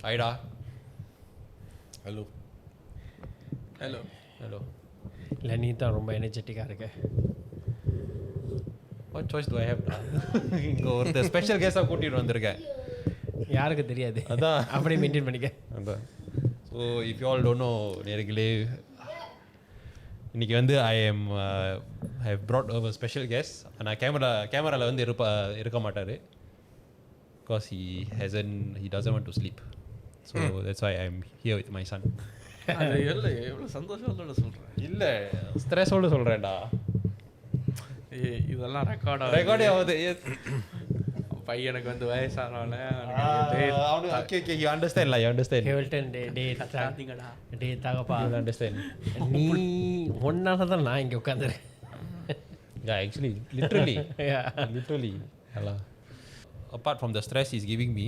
Aida. Hello. இல்லை நீ தான் ரொம்ப எனர்ஜெட்டிக்காக இருக்க. What choice do I have? இங்கே ஒருத்தர் ஸ்பெஷல் கேஸாக கூட்டிகிட்டு வந்திருக்கேன். யாருக்கு தெரியாது, அதான் அப்படியே மெயின்டைன் பண்ணிக்க. அதான். So if you all don't know, நேர்களே இன்றைக்கி வந்து I have brought over special guest. நான் கேமராவில் வந்து இருக்க மாட்டார். Because he doesn't want to sleep. So that's why I'm here with my son. எவ்வளோ சந்தோஷத்தோட சொல்கிறேன். இல்லை, ஸ்ட்ரெஸ்ஸோடு சொல்கிறேன்டா. இதெல்லாம் ரெக்கார்டே ஆகுது. பையனுக்கு வந்து வயசானவன you understand. நீ ஒன்னால தான் நான் இங்கே உட்காந்துருக்கேன். Actually, literally. Apart from the stress he's giving me,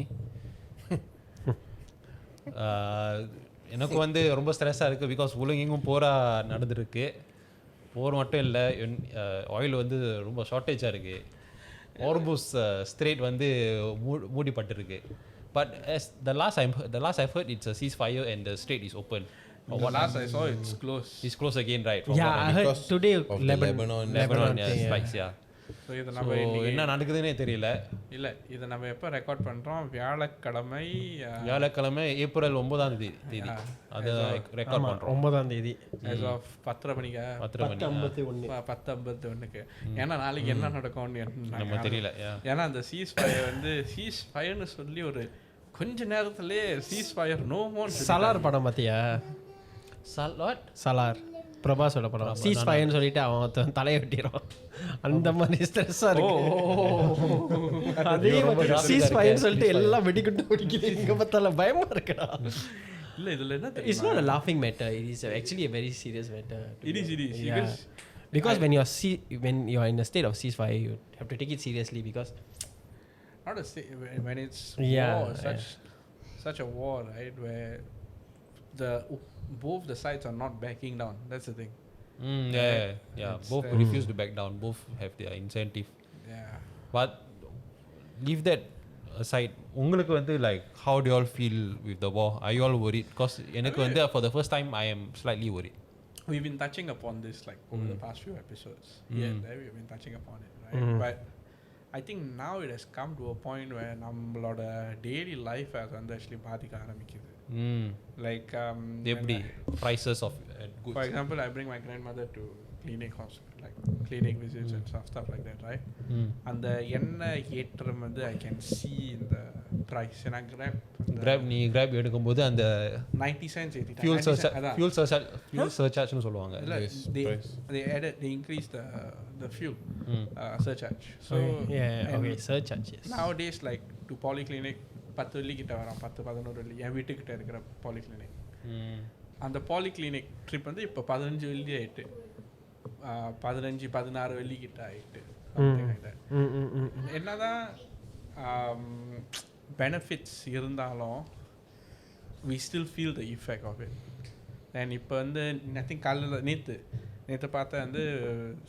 எனக்கு வந்து ரொம்ப ஸ்ட்ரெஸ்ஸாக இருக்குது. பிகாஸ் உலகெங்கும் போரா நடந்துருக்கு. போர் மட்டும் இல்லை, ஆயில் வந்து ரொம்ப ஷார்ட்டேஜாக இருக்குது. ஹார்முஸ் ஸ்ட்ரெய்ட் வந்து மூடிப்பட்டிருக்கு. But the last I've heard, it's a ceasefire and the strait is open. last I saw it's closed. It's closed again, right? I heard today Lebanon spikes, yeah. So இதை நம்ம என்ன நடக்குதுன்னே தெரியல. இல்லை, இதை நம்ம எப்போ ரெக்கார்ட் பண்ணுறோம்? வியாழக்கிழமை ஏப்ரல் 9ஆம் தேதி அதை ரெக்கார்ட் பண்ணுறோம். 9ஆம் தேதி 10:30 மணிக்கு 10:51. ஏன்னா நாளைக்கு என்ன நடக்கும்னு நம்ம தெரியல. ஏன்னா அந்த சீஸ் ஃபயர்னு சொல்லி ஒரு கொஞ்ச நேரத்துலேயே cheese fire no more. Salaar படம் பார்த்தியா? சலார் பிரபாஸோட படம். சீஸ் ஃபயர்னு சொல்லிட்டு அவன் தலையை வெட்டிடுறான். அந்த மாதிரி ஸ்ட்ரெஸ்ஸாக இருக்கு. அதே மாதிரி சீஸ் ஃபயர்னு சொல்லிட்டு எல்லாம் வெடிக்கிட்டு வெடிக்குது. இங்கே பார்த்தால பயமாக இருக்குடா. இல்லை, இதில் என்ன, it's not a laughing matter. It is actually a very serious matter. It is. Because when you're in a state of ceasefire, you have to take it seriously. Because not when it's war, such a war, right, where both the sides are not backing down. That's the thing. Both refuse to back down. Both have their incentive. But leave that aside. உங்களுக்கு வந்து like how do you all feel with the war? Are you all worried? Because எனக்கு வந்து for the first time I am slightly worried. We've been touching upon this like over the past few episodes. We've been touching upon it, right? But I think now it has come to a point where நம்மளோட daily life has வந்து actually பாதிக்க ஆரம்பிக்குது. Like எப்படி prices of goods. For example, I bring my grandmother to clinic visits and stuff like that, right? அந்த எண்ணெய் ஏற்றம் வந்து I can see in the price. ஏன்னா grab எடுக்கும்போது அந்த 90 cents ஏத்திட்டாங்க. fuel surcharge னு சொல்லுவாங்க. they increased the fuel surcharge. So surcharge, yes. Nowadays like to polyclinic 10 வெள்ளி கிட்ட வரும். 10-11 வெள்ளி என் வீட்டுக்கிட்ட இருக்கிற பாலிகிளினிக். அந்த பாலிகிளினிக் ட்ரிப் வந்து இப்போ 15 வெள்ளி ஆயிட்டு, 15-16 வெள்ளி கிட்ட ஆயிட்டு. என்னதான் பெனிஃபிட்ஸ் இருந்தாலும் we still feel the effect of it. And இப்போ வந்து ஐ திங்க் காலையில் நேற்று பார்த்தேன் வந்து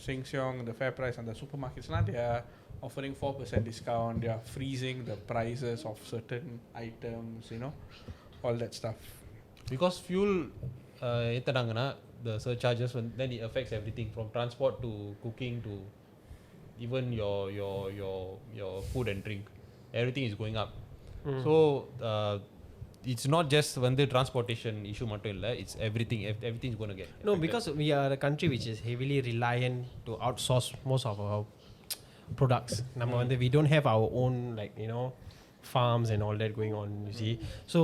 சிங்சியோங் இந்த ஃபேர் ப்ரைஸ் அந்த super மார்க்கெட்ஸ்லாம் they are offering 4% discount. They are freezing the prices of certain items, all that stuff. Because fuel ஏத்தனாங்கன்னா the surcharges, then it affects everything from transport to cooking to even your food and drink. Everything is going up. So it's not just the transportation issue mattum illa, it's everything is going to get affected. No, because we are a country which is heavily reliant to outsource most of our products. We don't have our own farms and all that going on, you see. So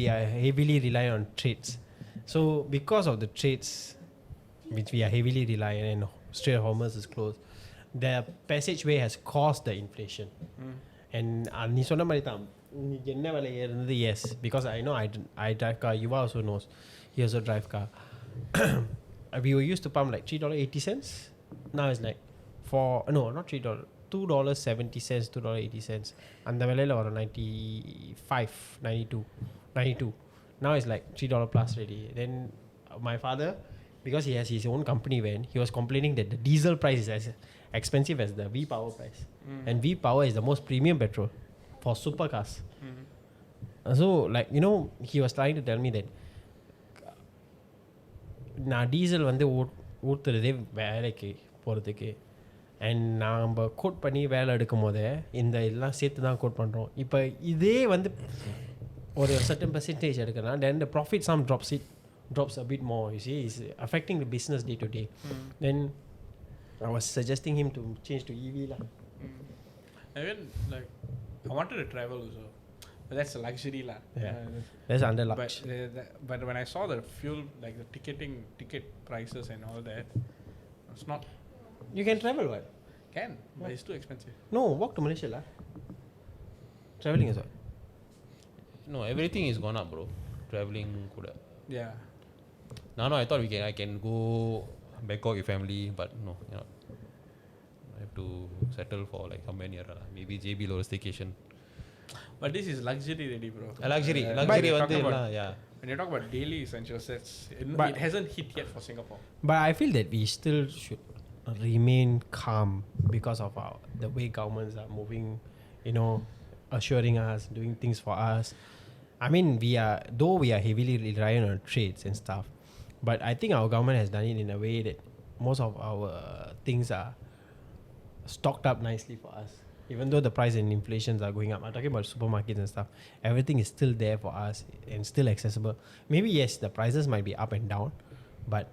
we are heavily reliant on trades. So because of the trades which we are heavily reliant, and Strait of Hormuz is closed, the passageway has caused the inflation. And நீ சொன்ன மாதிரி தான் என்ன விலை ஏறுனது. Yes, because I know I drive car. Yuva also knows, he also drive car. We were used to pump like $3.80. Now it's like not $3, $2.70, $2.80. அந்த விலையில வரும் 95, 92. Now it's like $3 plus already. Then my father, because he has his own company van, he was complaining that the diesel price is as expensive as the V-Power price. And V-Power is the most premium petrol for supercars. So like he was trying to tell me that நான் diesel வந்து ஊற்றுறதே வேலைக்கு போகிறதுக்கு and நாம் code பண்ணி வேலை எடுக்கும் போதே இந்த எல்லாம் சேர்த்து தான் கோட் பண்ணுறோம். இப்போ இதே வந்து ஒரு certain percentage எடுக்கலாம், then the profit sum drops a bit more, you see. It's affecting the business day to day. Then I was suggesting him to change to EV lah. Even like I wanted to travel also, but that's a luxury lah. Yeah. That's under But, lux. but when I saw the fuel, like the ticket prices and all that, it's not You can travel what? but it's too expensive. No, walk to Malaysia lah. Traveling is what? No, everything is gone up, bro. Traveling kuda. Yeah. No, I thought I can go Bangkok with family, but no, I have to settle for like somewhere near maybe JB or staycation. But this is luxury already, bro. Luxury When you're வந்து talking about- yeah. When you talk about daily essentials, But- it hasn't hit yet for Singapore. But I feel that we still should remain calm because of the way governments are moving, assuring us, doing things for us. I mean, though we are heavily reliant on trades and stuff, but I think our government has done it in a way that most of our things are stocked up nicely for us. Even though the price and inflations are going up, I'm talking about supermarkets and stuff, everything is still there for us and still accessible. Maybe yes, the prices might be up and down, but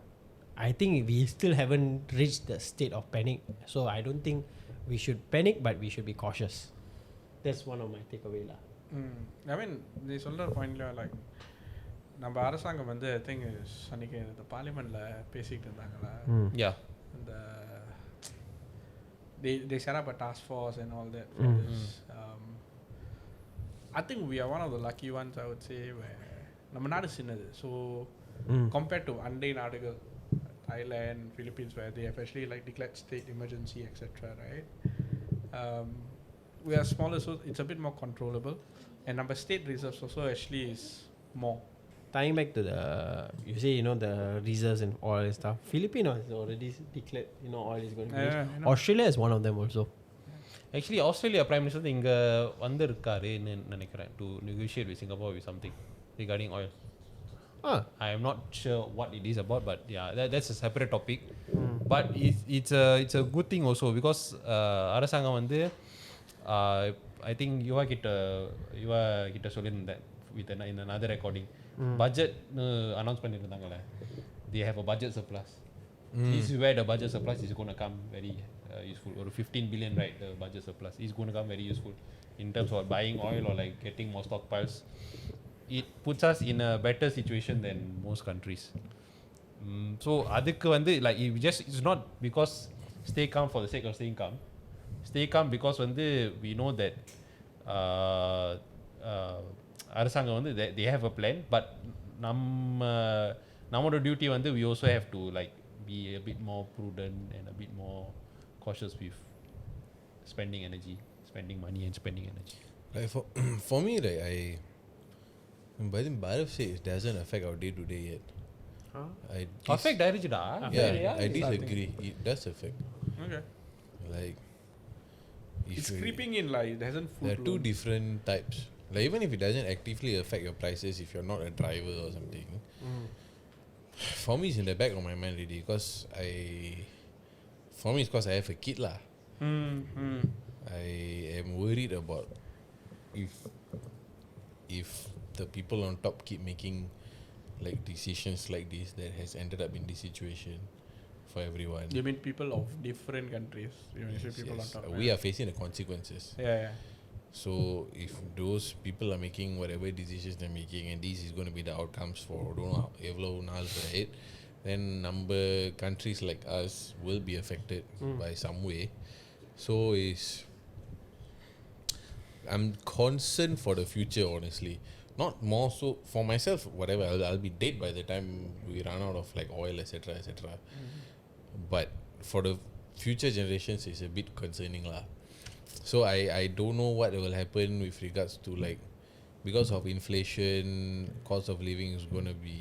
I think we still haven't reached the state of panic. So I don't think we should panic, but we should be cautious. That's one of my takeaway lah. I mean, they சொல்ற பாயிண்ட்ல like நம்ம அரசாங்கம் வந்து I think அன்னைக்கு இந்த பார்லிமெண்ட்ல பேசிட்டு இருந்தாங்களா Yeah. அந்த they set up a task force and all that for this. I think we are one of the lucky ones, I would say, where நம்ம நாடு சின்னது, so compared to அண்டை நாடுகள் Thailand, Philippines, where they have actually like declared state emergency, etc., right? We are smaller, so it's a bit more controllable, and number state reserves also actually is more. Tying back to you say the reserves and oil and stuff. Philippines has already declared oil is going to be rich. Australia is one of them also. Actually, Australia Prime Minister இங்க வந்திருக்காருன்னு நினைக்கிறேன் to negotiate with Singapore with something regarding oil. I am not sure what it is about, but yeah, that's a separate topic. But it's a good thing also because அரசாங்கம் வந்து I think யுவா கிட்ட சொல்லியிருந்தேன் with in another recording. Budget announce பண்ணிருந்தாங்கல, they have a budget surplus. This is where the budget surplus is going to come very useful. Or 15 billion, right? The budget surplus is going to come very useful in terms of buying oil or like getting more stockpiles. It puts us in a better situation than most countries. So adukku வந்து like it's not because stay calm for the sake of staying calm. Stay calm because வந்து we know that அரசாங்கம் வந்து they have a plan, but நம்மளோட duty வந்து we also have to like be a bit more prudent and a bit more cautious with spending money and spending energy. Like for me, like but then Bharat says it doesn't affect our day to day yet. Affect ஆயிருச்சுடா. Yeah, I disagree. It does affect. Okay. Like It's creeping in, like it hasn't full there are two blown. different types. Like even if it doesn't actively affect your prices, if you're not a driver or something, for me it's in the back of my mind already. For me it's because I have a kid lah. I am worried about if the people on top keep making like decisions like this that has ended up in this situation for everyone. You mean people of different countries? You mean people on top? We are facing the consequences. Yeah. So if those people are making whatever decisions they're making and this is going to be the outcomes for don't know evlo naal right, then number countries like us will be affected by some way. So I'm concerned for the future, honestly. Not more so for myself, whatever, I'll be dead by the time we run out of like oil, etc., etc. But for the future generations it's a bit concerning lah. So I don't know what will happen with regards to like, because of inflation, cost of living is going to be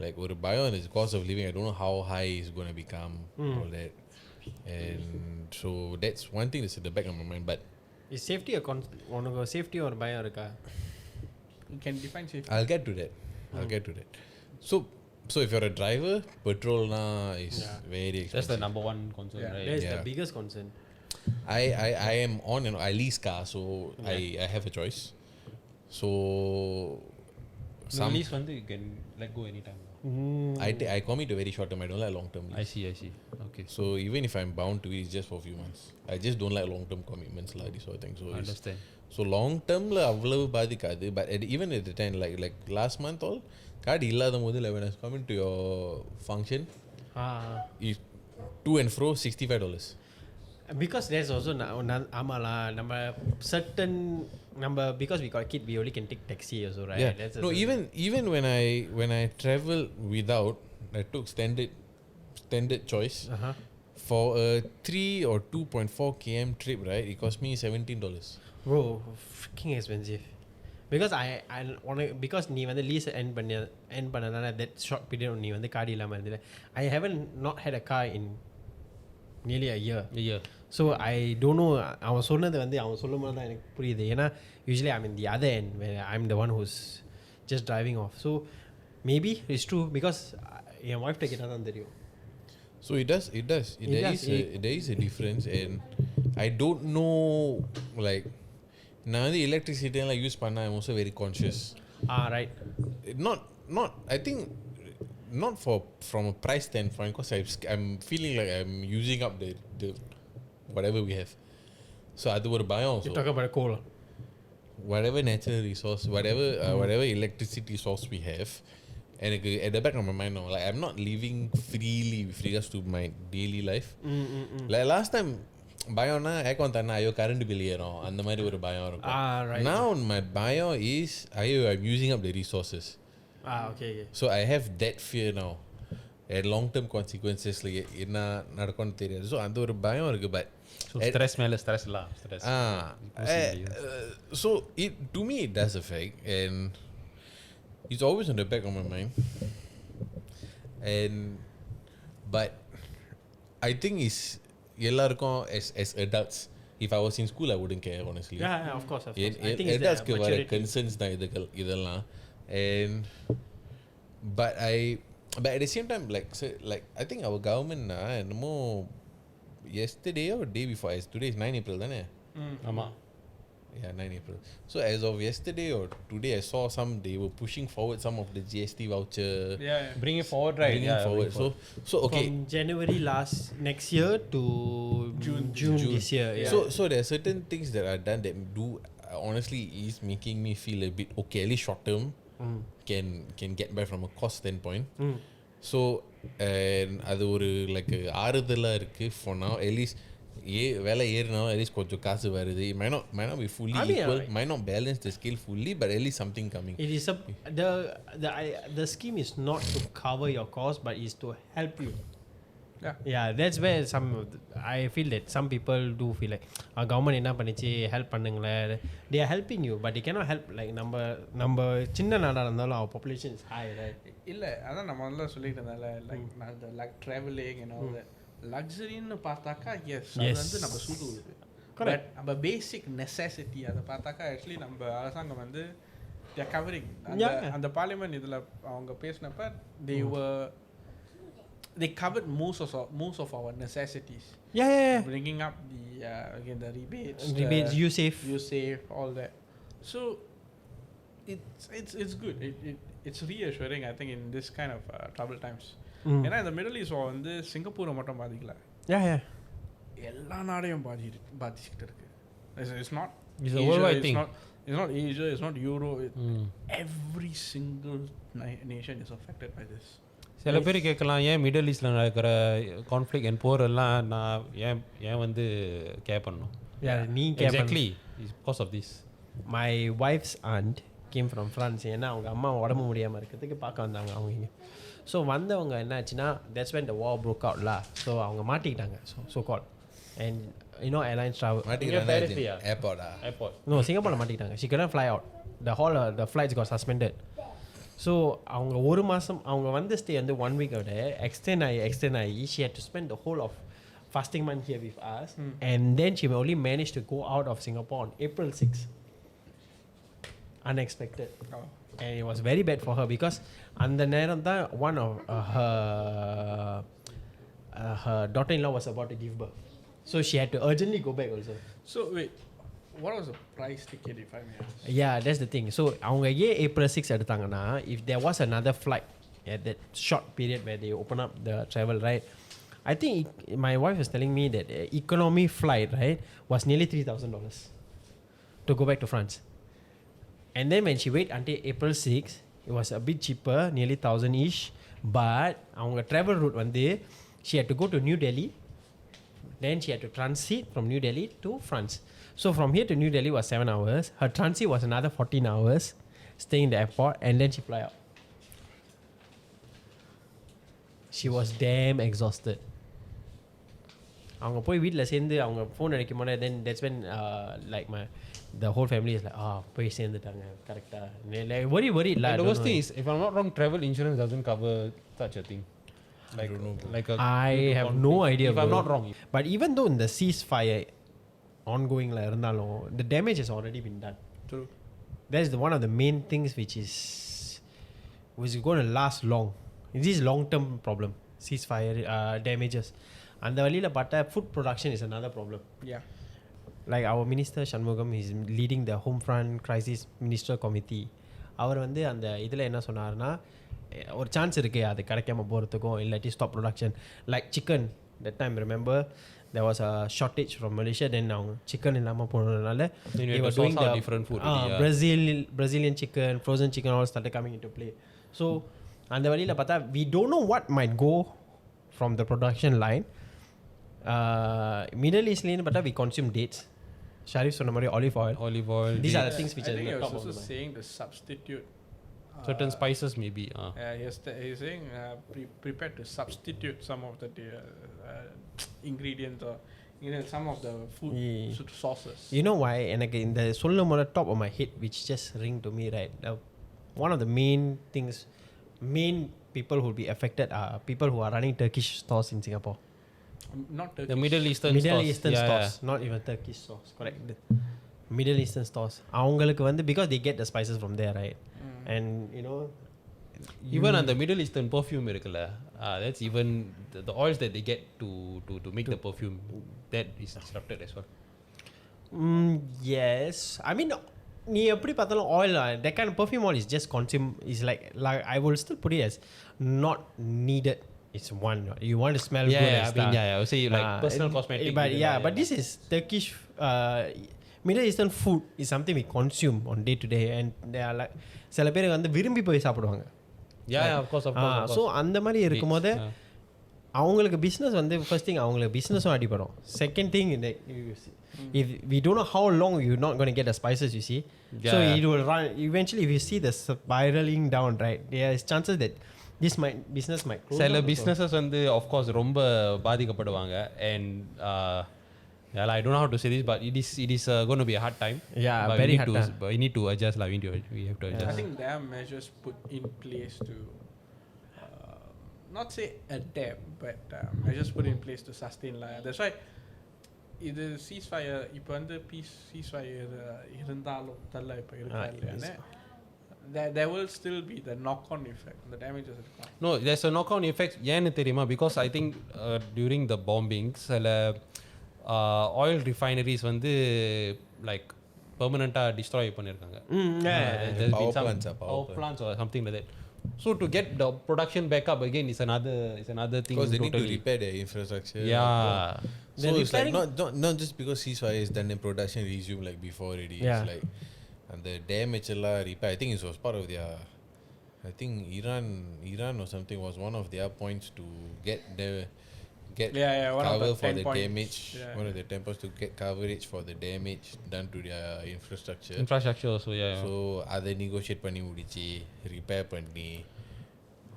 like ஒரு பயம் is cost of living. I don't know how high it's going to become, all that. And so that's one thing that's at the back of my mind. But is safety உனக்கு safety ஒரு பயம் இருக்கா? You can define safety. I'll get to that. So if you're a driver, petrol is very expensive. That's the number one concern, Yeah. right? That's Yeah. the biggest concern. I am on I lease car, so I have a choice. So At least you can let go anytime. I commit a very short term. I don't like long term. I see. Okay. So even if I'm bound to it, it's just for a few months. I just don't like long term commitments lah. This sort of thing. So I understand. so long term la avlavu பாதிக்காது. But even at the time, like last month all, card இல்லாத போது when I was coming to your function, is to and fro $65. Because there's also ஆமாலா நம்ம certain number, because we got kid, we only can take taxi also, right? Yeah. That's No, even when I travel without, I took standard choice for a 3 or 2.4 km trip, right? It cost me $17. bro, freaking expensive. Because I want to, because நீ வந்து lease end பண்ணனால that short period நீ வந்து காடி இல்லாம இருந்தல, I haven't not had a car in nearly a year. So I don't know, அவன் சொன்னது வந்து அவன் சொல்லும்போது தான் எனக்கு புரியுது. ஏன்னா usually I'm in the other end where I'm the one who's just driving off. So maybe it's true because N wife கிட்ட தான் தெரியும். So it does. There is a difference, and I don't know, like now the electricity like use panna, I'm also very conscious. Right. Not I think not from a price standpoint, because I'm feeling like I'm using up the whatever we have. So அது ஒரு பயம் also. You talk about coal. Whatever natural resource, whatever electricity source we have, and at the back of my mind now, like I'm not living freely with regards to my daily life. Like last time, பயம்னா ஏக்கம் தானே ஐயோ current bill ஏறும் அந்த மாதிரி ஒரு பயம் இருக்கும். Right. Now my bio is ஐயோ I'm using up the resources. Okay. So I have that fear now. And long term consequences like என்ன நடக்கும்னு தெரியாது. So அந்த ஒரு பயம் இருக்கு. But so stress மேல stress lah. So it to me it does affect, and it's always on the back of my mind. And but I think it's எல்லாருக்கும் as adults, if I was in school I wouldn't care, honestly. Yeah, of course. I think it's adults the வர maturity. concerns தான் இதெல்லாம். And but at the same time, like I think our government என்னமோ yesterday or day before, today is 9 April தானே? ஆமா. Yeah, 9 April. So as of yesterday or today, I saw they were pushing forward some of the GST voucher. Yeah. Bring it forward, right? Bringing forward. So okay. From January next year to June this year. Yeah. So there are certain things that are done that do honestly is making me feel a bit okay, at least short term. Can get by from a cost standpoint. So and அது ஒரு like ஆறுதலா இருக்கு for now, at least வேலை ஏறினாலும் at least கொஞ்சம் காசு வருது. It might not be fully equal, might not balance the scale fully, but at least something coming. It is the scheme is not to cover your cost, but is to help you. Yeah, that's where I feel that some people do feel like government என்ன பண்ணிச்சு help பண்ணுங்களே, they are helping you, but they cannot help. Like நம்ம சின்ன நாடா இருந்தாலும் our population is high, right? இல்ல அதான் நம்ம வந்து சொல்லிட்டு இருந்தால like traveling and all that luxuryன்னு பார்த்தாக்கா yes அது வந்து நம்ம சூடுது. But நம்ம basic necessity அதை பார்த்தாக்கா actually நம்ம அரசாங்கம் வந்து they are covering. அந்த பார்லிமெண்ட் இதுல அவங்க பேசினப்ப they covered most of our necessities. Yeah. Bringing up the rebates, you save all that. So it's good. It's reassuring, I think, in this kind of troubled times. ஏன்னா இந்த middle east வந்து சிங்கப்பூரை மட்டும் பாதிக்கல, எல்லா நாடையும் பாதிச்சுக்கிட்டு இருக்கு. It's not a worldwide thing. It's not Asia, it's not Euro. Every single nation is affected by this. சில பேர் கேட்கலாம், ஏன் மிடில் ஈஸ்டில் நடக்கிற கான்ஃப்ளிக் அண்ட் போர் எல்லாம் நான் ஏன் வந்து கேர் பண்ணணும்? Exactly, it's because of this. My wife's aunt came from France. ஏன்னா அவங்க அம்மா உடம்பு முடியாமல் இருக்கிறதுக்கு பார்க்க வந்தாங்க அவங்க இங்கே. ஸோ வந்தவங்க என்ன ஆச்சுன்னா, that's when the war broke out lah. So அவங்க மாட்டிக்கிட்டாங்க, so called. And you know airlines travel. Airport. No, Singapore மாட்டிக்கிட்டாங்க. She couldn't fly out. The flights got suspended. So அவங்க ஒரு மாதம் அவங்க வந்து ஸ்டே வந்து 1 week ஓட extend ஆகி she had to spend the whole of fasting month here with us. And then she only managed to go out of Singapore on April 6. unexpected. Oh. And it was very bad for her because அந்த நேரம் தான் one of her daughter-in-law was about to give birth. So she had to urgently go back also. So wait, what was the price ticket if I may ask? Yeah, that's the thing. So அவங்க ஏன் April 6 எடுத்தாங்கன்னா, if there was another flight at that short period where they open up the travel, right? I think my wife was telling me that economy flight, right, was nearly $3,000 to go back to France. And then when she wait until April 6, it was a bit cheaper, nearly 1,000-ish. But our travel route one day, she had to go to New Delhi. Then she had to transit from New Delhi to France. So from here to New Delhi was 7 hours. Her transit was another 14 hours, staying in the airport, and then she fly out. She was damn exhausted. அவங்க போய் வீட்டில் சேர்ந்து அவங்க phone அடிக்கும் போது then that's when like the whole family is like போய் சேர்ந்துட்டாங்க கரெக்டாக worry the worst thing is, if I'm not wrong, travel insurance doesn't cover such a thing. Like, I don't know. like a I have no idea, if I'm bro. not wrong. But even though in the ceasefire ongoing இருந்தாலும் the damage has already been done. True. That is one of the main things which is going to last long. This is long term problem. Ceasefire damages. அந்த வழியில் பார்த்தா food production is another problem. Yeah. Like our minister Shanmugam is leading the home front crisis minister committee. அவர் வந்து அந்த இதில் என்ன சொன்னார்னா, ஒரு chance இருக்குது அது கிடைக்காம போகிறதுக்கும், இல்லாட்டி stop production. Like chicken, that time remember there was a shortage from Malaysia, then அவங்க சிக்கன் இல்லாமல் போனதுனால they were doing the different food. Brazilian chicken, frozen chicken all started coming into play. So அந்த வழியில் பார்த்தா we don't know what might go from the production line. Middle Eastலேன்னு பார்த்தா we consume dates. Sharif சொன்ன மாதிரி olive oil. These are the things which I are think in he the was top of also the mind. saying the substitute. Certain spices maybe. He's saying prepared to substitute some of the ingredients or some of the food sources. You know why? எனக்கு இந்த சொல்லும் போது top of my head which just ring to me, right? One of the main people who will be affected are people who are running Turkish stores in Singapore. Not Turkish. The Middle Eastern stores, not even Turkish stores, correct. The Middle Eastern stores, அவங்களுக்கு வந்து because they get the spices from there, right? And you know, even on the Middle Eastern perfume இருக்குல்ல, that's even the oils that they get to make the perfume, that is disrupted as well. Yes, I mean நீ எப்படி பார்த்தாலும் oil, that kind of perfume oil is just consumed, is like I will still put it as not needed. It's one, you want to smell good and stuff. I would say like personal cosmetic. But this is Turkish Middle Eastern food is something we consume on day to day, and they are like சில பேர் வந்து விரும்பி போய் சாப்பிடுவாங்க. Of course. So அந்த மாதிரி இருக்கும்போது அவங்களுக்கு பிஸ்னஸ் வந்து ஃபர்ஸ்ட் திங் அவங்களுக்கு பிஸ்னஸும் அடிப்படும். Second thing, if we don't know how long you're not going to get the spices, you see. So it will run eventually. If you see the spiraling down, right, there is chances that this business might close. சில businesses வந்து of course ரொம்ப பாதிக்கப்படுவாங்க, and I don't know how to say this, but it is going to be a hard time. But very hard time. But we need to adjust, we have to adjust. I think there are measures put in place to not say adapt, but measures put in place to sustain. That's why இது ceasefire இப்போ வந்து peace ceasefire இருந்தாலும் தள்ள இப்போ இருக்காங்க, there will still be the knock-on effect, the damages will come. No, there's a knock-on effect. ஏன்னு தெரியுமா? Because I think during the bombings சில oil refineries வந்து like permanently destroy பண்ணிருக்காங்க. Power plants or something like that. So to get the production back up again is another thing. Because they need to repair their infrastructure. So it's like not just because ceasefire is done, then production resume like before already. It's like and the damage repair. I think it was part of their, I think Iran or something was one of their points to get cover for the damage. One of the 10 points to get coverage for the damage done to their infrastructure also. So அதை negotiate பண்ணி முடிச்சு repair பண்ணி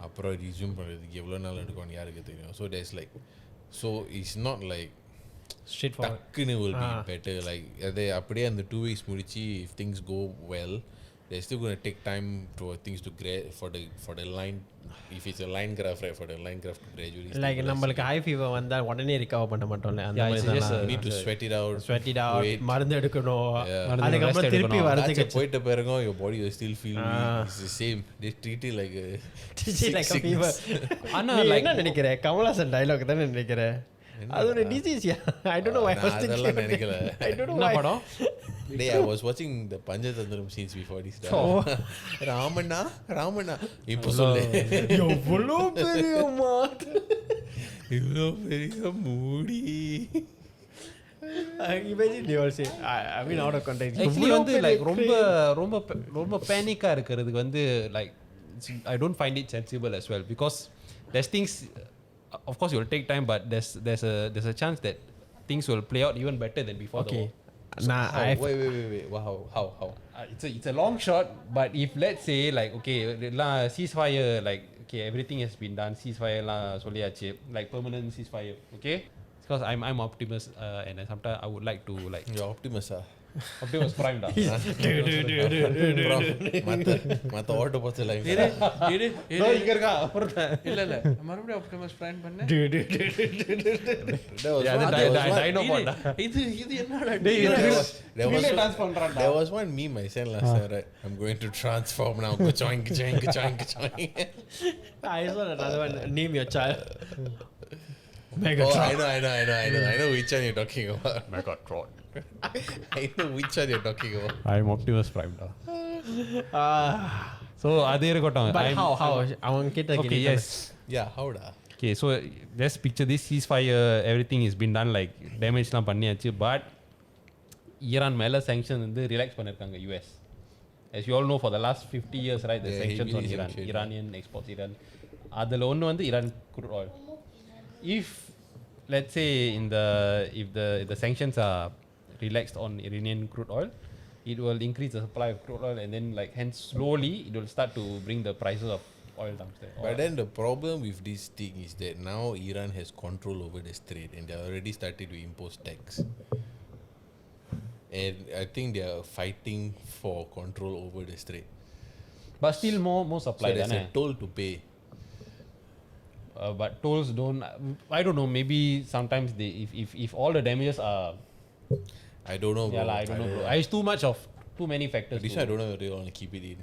அப்புறம் resume பண்ணுறதுக்கு எவ்வளோ நாள் எடுக்கும் யாருக்கு தெரியும். So there's like, so it's not like straightforward. டக்குன்னு will be better. Like அது அப்படியே அந்த 2 weeks முடிச்சு if things go well they're still going to take time for things to for the line. If it's a line graph, right, for the line graph to gradually like stabilize நம்மளுக்கு again. High fever வந்தால் உடனே recover பண்ண மாட்டோம்ல அந்த Yeah, மாதிரி it's just தான் a- Need to sweat it out. Sweat it out wait. மருந்து எடுக்கணும் Yeah. அதுக்கப்புறம் rest திருப்பி எடுக்கணும். வரதுக்கு போயிட்ட பிறகு your body will still feel weak. It's the same. They treat it like a like fever ஆனா நீ like என்ன நினைக்கிற கமலாசன் டயலாக் தானே நினைக்கிற அது ஒரு disease I don't know why நான் அதெல்லாம் நினைக்கல. ஐ டோன்ட் நோ என்ன வை படம் Day I was watching the Panjatandram scenes before this. Ramanna இப்போ சொல்லு எவ்வளோ பெரிய மாத் இவ்வளோ பெரிய மூடி. imagine they all say I mean out of context actually வந்து like ரொம்ப பேனிக்கா இருக்கிறதுக்கு வந்து like I don't find it sensible as well because there's things of course it will take time but there's a chance that things will play out even better than before the okay war. nah Wait. Wow, how? It's a long shot but if let's say like okay ceasefire like okay everything has been done ceasefire la சொல்லியாச்சு like permanent ceasefire okay because I'm optimist and sometimes I would like to like You're optimist Optimus Prime da மத்த ஓட்ட பார்த்து like இதோ இங்க இருக்கா ஒருத்தன் இல்ல மறுபடியும் ஆப்டிமஸ் பிளான் பண்ண டைனோ போடா இது என்னடா dance பண்றான்டா There was one meme I sent last time, right? I'm going to transform now. Ka-choing. I saw another one name your child Oh, Megatron I know which one you're talking about. Megatron I know which one you're talking about. I'm Optimus Prime da so அது இருக்கட்டும் but how அவங்க கிட்ட okay yes Yeah, how da? okay so let's picture this ceasefire everything is been done like damage லாம் பண்ணியாச்சு but Iran மேல sanctions வந்து relax பண்ணிருக்காங்க US as you all know for the last 50 years right the Yeah, sanctions on heavily Iran sanctioned. Iranian exports Iran அதுல ஒன்னு வந்து Iran crude oil if let's say if the sanctions are relaxed on Iranian crude oil it will increase the supply of crude oil and then like hence slowly it will start to bring the prices of oil down there. But then the problem with this thing is that now Iran has control over the strait and they already started to impose tax. And I think they are fighting for control over the strait. But still more supply So there's than a toll to pay. but tolls don't I don't know maybe sometimes they if all the damages are I don't know, bro. yeah I don't know bro it's too many factors This one I don't know whether they want to keep it in.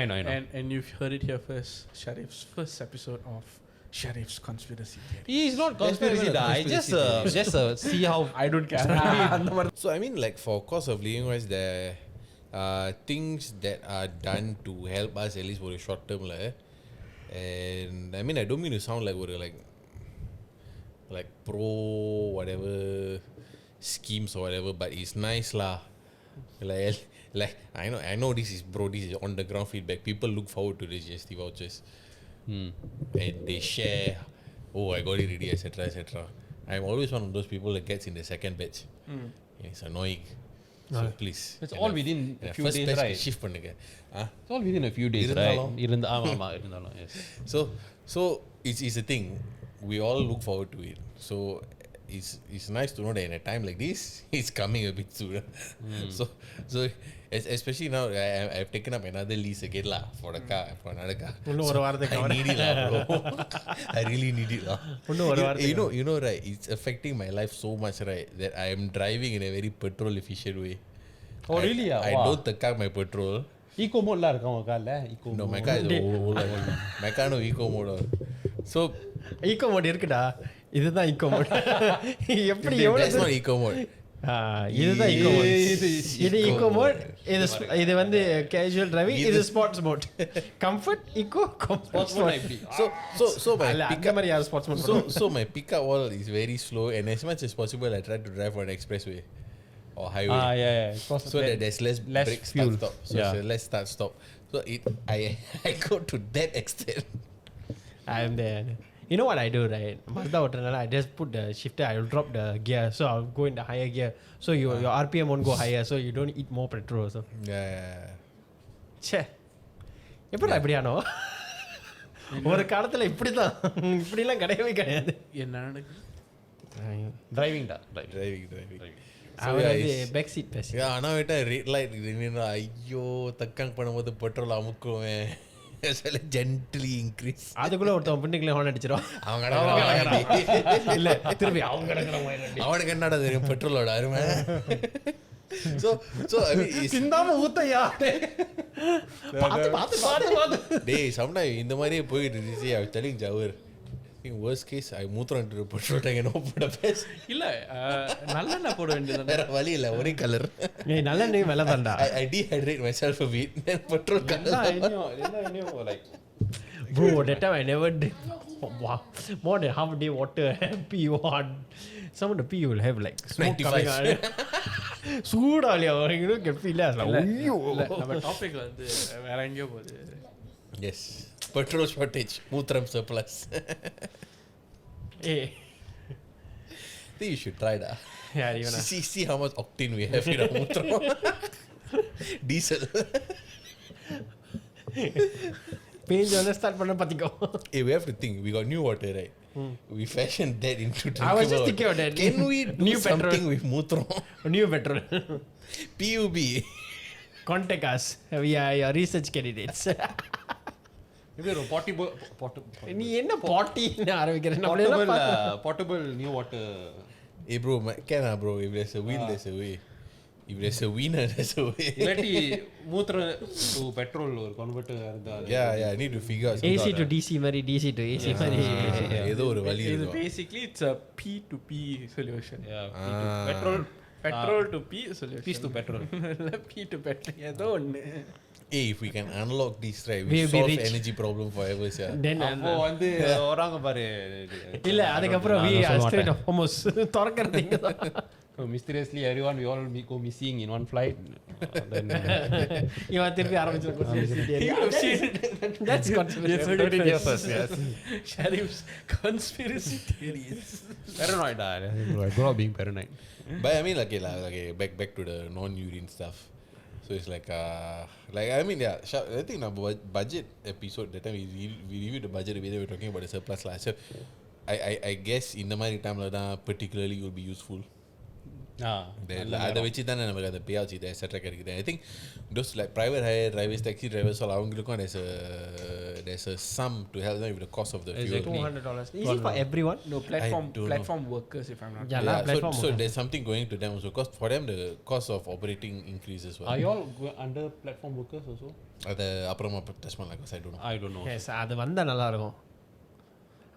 I know. And you've heard it here first. Sharif's first episode of Sharif's conspiracy theory. It's not conspiracy not a da I conspiracy just see how I don't care. So I mean, like for cost of living wise, there are things that are done to help us at least for the short term, like. And I mean, I don't mean to sound like we're like pro whatever schemes or whatever, but it's nice lah. Like I know this is on the ground feedback. People look forward to the GST vouchers, and they share. Oh, I got it ready, etc. I'm always one of those people that gets in the second batch. It's annoying. So please. it's all within a few first days batch right shift பண்ணுங்க. it's all within a few days இருந்தாலும். right இருந்தாலும் yes So it's a thing. We all look forward to it. So it's nice to know that in a time like this, it's coming a bit sooner. So especially now, I've taken up another lease again lah for the car, for another car. இன்னும் ஒரு வாரத்துக்கு I need it lah, bro. I really need it lah. இன்னும் ஒரு வாரத்துக்கு You know right, it's affecting my life so much right that I am driving in a very petrol efficient way. oh really I don't take my petrol. eco mode la இருக்கா உங்க கார்ல eco No, mode my car is old. My car no eco mode. So eco mode இருக்குடா இதுதான் eco mode எப்படி that's எவ்வளவு not eco mode. இதுதான் eco mode இது eco mode இது வந்து கேஷுவல் டிரைவிங் இது sports mode comfort eco sports mode எப்படி So my அந்த pickup மாதிரி யார் sports mode so my pickup all is very slow and as much as possible I try to drive on expressway or highway. yeah because So that there's less break fuel. start stop. So Yeah. it's less start stop. So I go to that extent. I'm there. You know what I do, right? Mazda otranaala I just put the shifter, I will drop the gear, so I'll go in the higher gear. So your RPM won't go higher, so you don't eat more petrol. So, Yeah. ச்சே எப்படி அப்படியானோ ஒரு காலத்துல இப்படிலாம் கிடையவே கிடையாது என்ன நடக்குது? driving da Driving. அவர் yeah, வந்து it's- பேக் சீட் பேசி Yeah, ஆனா விட்டா red light நின்னா ஐயோ தக்காங் பண்ணும்போது பெட்ரோல் அமுக்குவேன். Gently increase. அதுக்குள்ள ஒருத்தன் பின்னுக்குள்ள ஹார்ன் அடிச்சிரும். அவங்க இல்ல திருப்பி அவங்க கிடக்குற அவனுக்கு என்னடா தெரியும் பெட்ரோலோட அருமை. so I mean it's சிந்தாம ஊத்தையா பாத்து பாத்து பாத்து பாத்து டேய் sometimes இந்த மாதிரியே போயிட்டு இருந்துச்சு. I was telling Jawar in worst case I மூத்திரம் பெட்ரோல் டேங்க் என்ன போட பேச இல்ல நல்லெண்ணெய் போட வேண்டியது வேற வழி இல்ல ஒரே கலர். ஏய் நல்ல நீ வெல தான்டா. I dehydrate myself a bit then petrol color. like Bro, that time I never did wow, more than half a day water pee on. Some of the pee will have like smoke 95. coming out. சூடாலியா you know can feel as like ஐயோ. இல்ல நம்ம டாபிக்ல வந்து வேற எங்கேயோ போகுது. Yes, petrol shortage, மூத்திரம் surplus. Eh. Think you should try that. Yeah, even See how much octane we have in our மூத்திரம். Diesel. பேஞ்ச் வந்து ஸ்டார்ட் பண்ண பாத்திக்கோ. Hey, we have to think. We got new water, right? We fashioned that into drinkable I was just water. thinking of that. Can we do New petrol. something with மூத்திரம்? New petrol. PUB. Contact us. We are your research candidates. maybe ஒரு portable நீ என்ன பாட்டின்னு ஆரம்பிக்கிற நம்மள எல்லாம் portable new water. Hey bro, can bro? If there's a wheel, there's a way. If there's a winner, there's a way. இல்லாட்டி மூத்திரம் to petrol ஒரு converter இருந்தா Yeah, I need to figure out AC something. to DC மாதிரி DC to AC மாதிரி. ஏதோ ஒரு வழி இது இருக்கும். basically it's a P to P solution. yeah Petrol to P solution. piece to petrol. இல்ல P to petrol ஏதோ ஒண்ணு. Hey, if we can unlock this, right, we We'll be solve rich. energy problem forever, yeah. Then அப்போ வந்து வராங்க பாரு இல்ல அதுக்கப்புறம் we நான் are சொல்ல straight of Hormuz திறக்கறதுங்க தான். So mysteriously everyone we all go missing in one flight. Then இவன் திருப்பி ஆரம்பிச்சு that's conspiracy. yes. Sharif's conspiracy theories. Paranoid. I grow up being paranoid. But I mean, back to the non-urine stuff. So it's like I mean, yeah. I think our budget episode that time we reviewed the budget. We were talking about the surplus lah. So I guess in the மாதிரி டைம்ல தான் particularly will be useful. அதை வச்சு தானே நமக்கு அந்த பே ஆச்சு etcetera கிடைக்குது. I think those like private hire drivers, taxi drivers all அவங்களுக்கும் there's a sum to help them with the cost of the fuel. $200. Is it for everyone? No, I don't know. platform workers if I'm not Yeah, wrong. lah, So platform. there's something going to them also because for them the cost of operating increases. Are you all under platform workers also? அதை அப்புறமா touch பண்ணலாம் because I don't know. I don't know. Yes, அது வந்தா நல்லா இருக்கும்.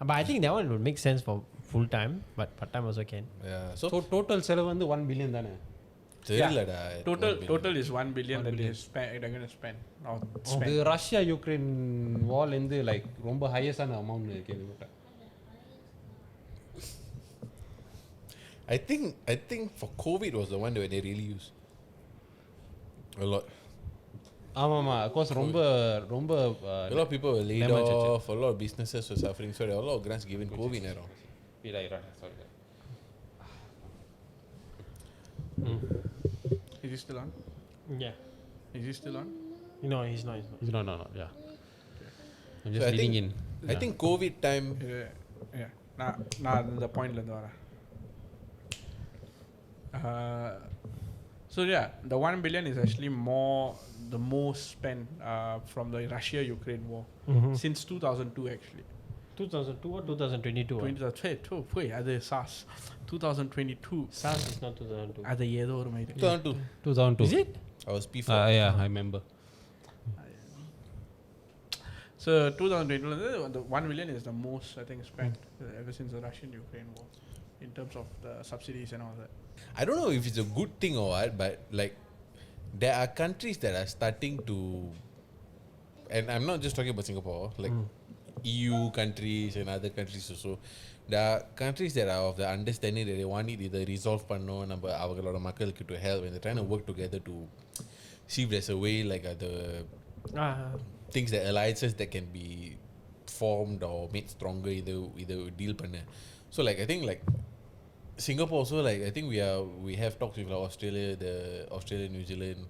But I think that one would make sense for full time, but part time also can. Yeah, So total செலவு வந்து 1 billion தானே? தெரியலடா. Total is 1 billion that they're going to spend. இது Russia Ukraine வார் இருந்து லைக் ரொம்ப highest ஆன amount கேள்விப்பட்டேன். I think for COVID was the one where they really used a lot. ஆமாமா of course ரொம்ப A lot of people were laid damage off, a lot of businesses were suffering, so there were a lot of grants given COVID now. sorry. Is he still on? Yeah. Is he still on? No, he's not. No, yeah. I'm So just I leading think- in. I think COVID time. Yeah. நான் இந்த பாயிண்ட்ல இருந்து வரேன். So yeah, the 1 billion is actually the most spent from the Russia-Ukraine war since 2002 actually. 2002 or 2022? 2022 போய் அது SARS 2022 SARS is not 2002. அது ஏதோ ஒரு மாதிரி 2002. Is it? I was P4. Yeah, I remember. So 2022 the 1 million is the most I think spent ever since the Russian-Ukraine war in terms of the subsidies and all that. I don't know if it's a good thing or what, but like there are countries that are starting to, and I'm not just talking about Singapore, like EU countries and other countries also. There are countries that are of the understanding that they want it either resolve பண்ணனும் நம்ம அவங்களோட மக்களுக்கு to help and they're trying to work together to see if there's a way like the things that alliances that can be formed or made stronger either deal பண்ண. So like I think like Singapore also like I think we have talks with like Australia, New Zealand